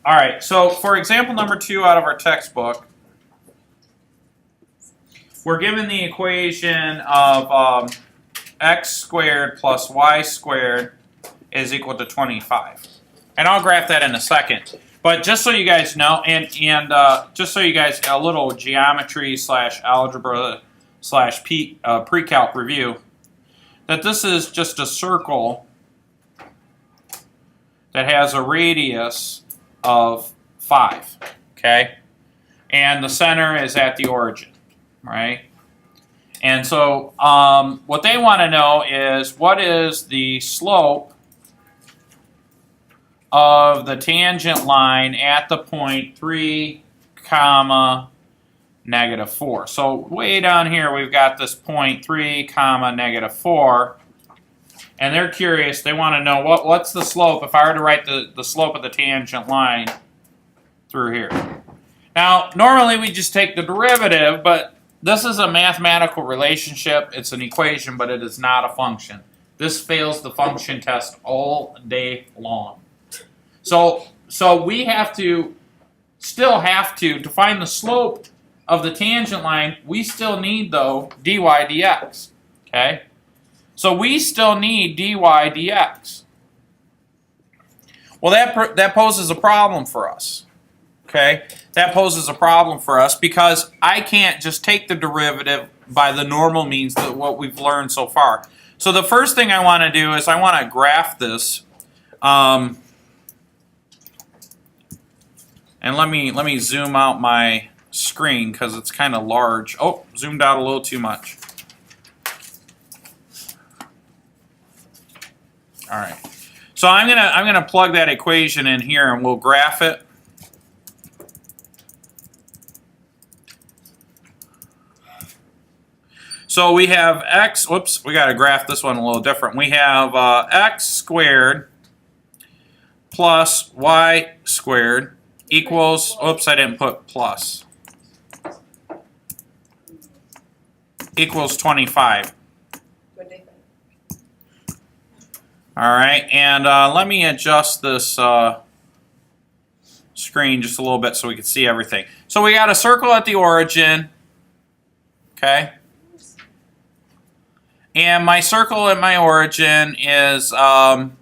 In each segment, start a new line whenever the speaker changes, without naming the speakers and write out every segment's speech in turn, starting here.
All right, so for example number 2 out of our textbook, we're given the equation of x squared plus y squared is equal to 25. And I'll graph that in a second. But just so you guys know, and just so you guys, a little geometry / algebra / pre-calc review, that this is just a circle that has a radius of 5, okay? And the center is at the origin, right? And so what they want to know is what is the slope of the tangent line at the point 3, comma, -4. So way down here we've got this point 3, comma, -4. And they're curious, they want to know what's the slope if I were to write the slope of the tangent line through here. Now, normally we just take the derivative, but this is a mathematical relationship. It's an equation, but it is not a function. This fails the function test all day long. So we still have to find the slope of the tangent line, we still need, though, dy dx, okay? So we still need dy dx. Well, that poses a problem for us, okay? That poses a problem for us because I can't just take the derivative by the normal means that what we've learned so far. So the first thing I want to do is I want to graph this. And let me zoom out my screen because it's kind of large. Oh, zoomed out a little too much. All right. So I'm gonna plug that equation in here and we'll graph it. So we have x, whoops, we got to graph this one a little different. We have x squared plus y squared equals, oops, I didn't put plus, equals 25. All right, and let me adjust this screen just a little bit so we can see everything. So we got a circle at the origin, okay? And my circle at my origin is going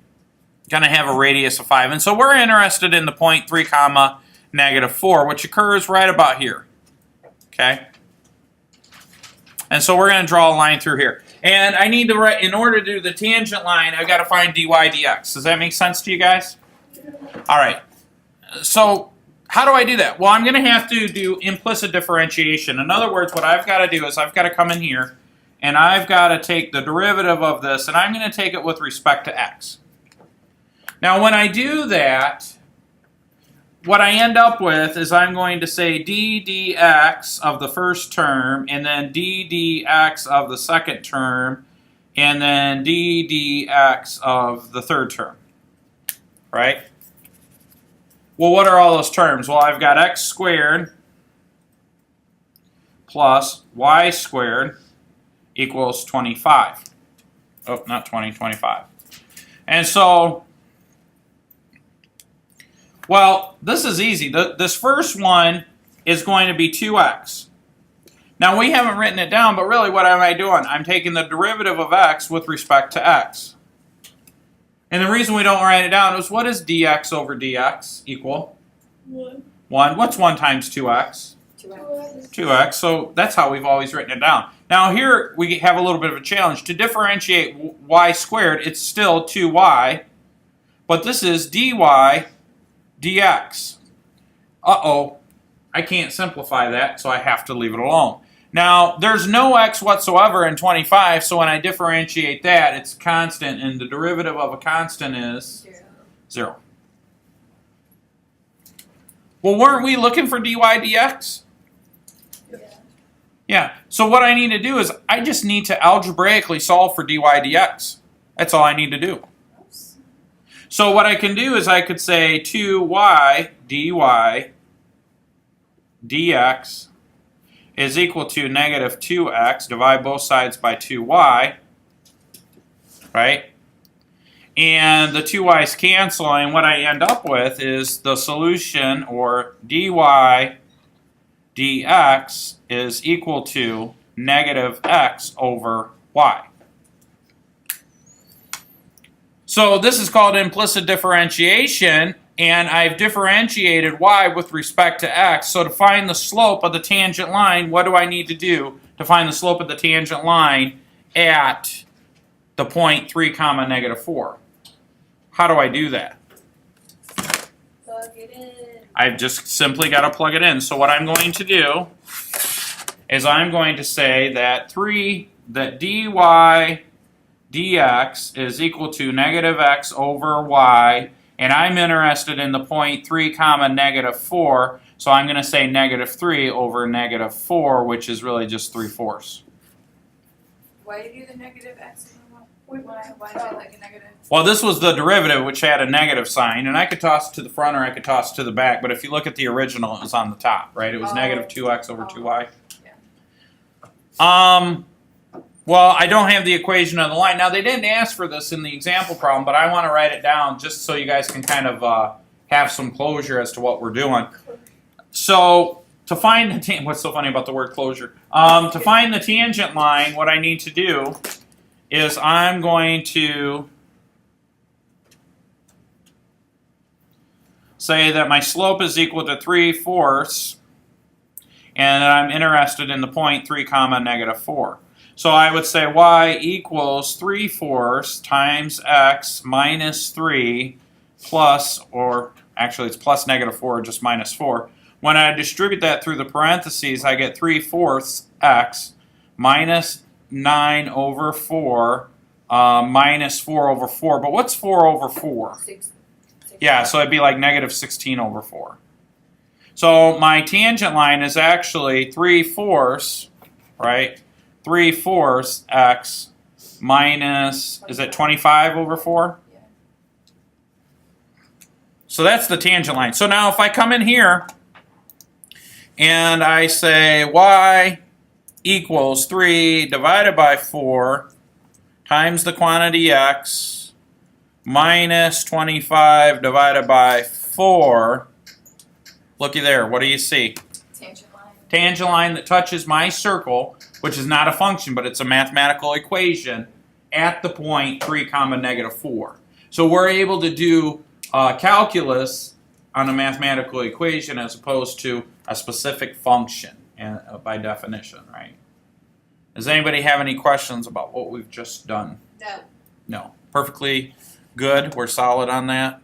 to have a radius of 5. And so we're interested in the point 3, comma, -4, which occurs right about here, okay? And so we're going to draw a line through here. And I need to write, in order to do the tangent line, I've got to find dy dx. Does that make sense to you guys? All right. So how do I do that? Well, I'm going to have to do implicit differentiation. In other words, what I've got to do is I've got to come in here, and I've got to take the derivative of this, and I'm going to take it with respect to x. Now, when I do that, what I end up with is I'm going to say d dx of the first term, and then d dx of the second term, and then d dx of the third term, right? Well, what are all those terms? Well, I've got x squared plus y squared equals 25. Oh, not 20, 25. And so, well, this is easy. This first one is going to be 2x. Now, we haven't written it down, but really what am I doing? I'm taking the derivative of x with respect to x. And the reason we don't write it down is what is dx over dx equal? 1. 1. What's 1 times 2x? 2x. 2x. So that's how we've always written it down. Now here we have a little bit of a challenge. To differentiate y squared, it's still 2y. But this is dy dx. Uh-oh, I can't simplify that, so I have to leave it alone. Now, there's no x whatsoever in 25, so when I differentiate that, it's constant, and the derivative of a constant is 0. Well, weren't we looking for dy dx? Yeah, so what I need to do is I just need to algebraically solve for dy dx. That's all I need to do. So what I can do is I could say 2y dy dx is equal to -2x. Divide both sides by 2y, right? And the two y's cancel, and what I end up with is the solution, or dy dx is equal to negative x over y. So this is called implicit differentiation, and I've differentiated y with respect to x. So to find the slope of the tangent line, what do I need to do to find the slope of the tangent line at the point 3 comma negative 4? How do I do that?
Plug it in.
I've just simply got to plug it in. So what I'm going to do is I'm going to say that dy dx is equal to negative x over y, and I'm interested in the point 3 comma negative 4, so I'm going to say negative 3 over negative 4, which is really just 3/4.
Why do you do the negative x? Why is it like a negative?
Well, this was the derivative, which had a negative sign, and I could toss it to the front or I could toss it to the back, but if you look at the original, it was on the top, right? It was negative 2x over 2y.
Yeah.
Well, I don't have the equation on the line. Now, they didn't ask for this in the example problem, but I want to write it down just so you guys can kind of have some closure as to what we're doing. So, to find the what's so funny about the word closure? To find the tangent line, what I need to do is I'm going to say that my slope is equal to 3/4, and that I'm interested in the point 3 comma negative 4. So I would say y equals 3/4 times x minus 3 plus, or actually it's plus negative 4, just minus 4. When I distribute that through the parentheses, I get 3/4 x minus 9 over 4 minus 4 over 4. But what's 4 over 4?
6.
Yeah, so it'd be like negative 16 over 4. So my tangent line is actually 3/4, right? 3/4 x minus, is it 25 over 4?
Yeah.
So that's the tangent line. So now if I come in here and I say y equals 3 divided by 4 times the quantity x minus 25 divided by 4, looky there, what do you see?
Tangent line.
Tangent line that touches my circle, which is not a function, but it's a mathematical equation, at the point 3 comma negative 4. So we're able to do calculus on a mathematical equation as opposed to a specific function by definition, right? Does anybody have any questions about what we've just done?
No.
No. Perfectly good. We're solid on that.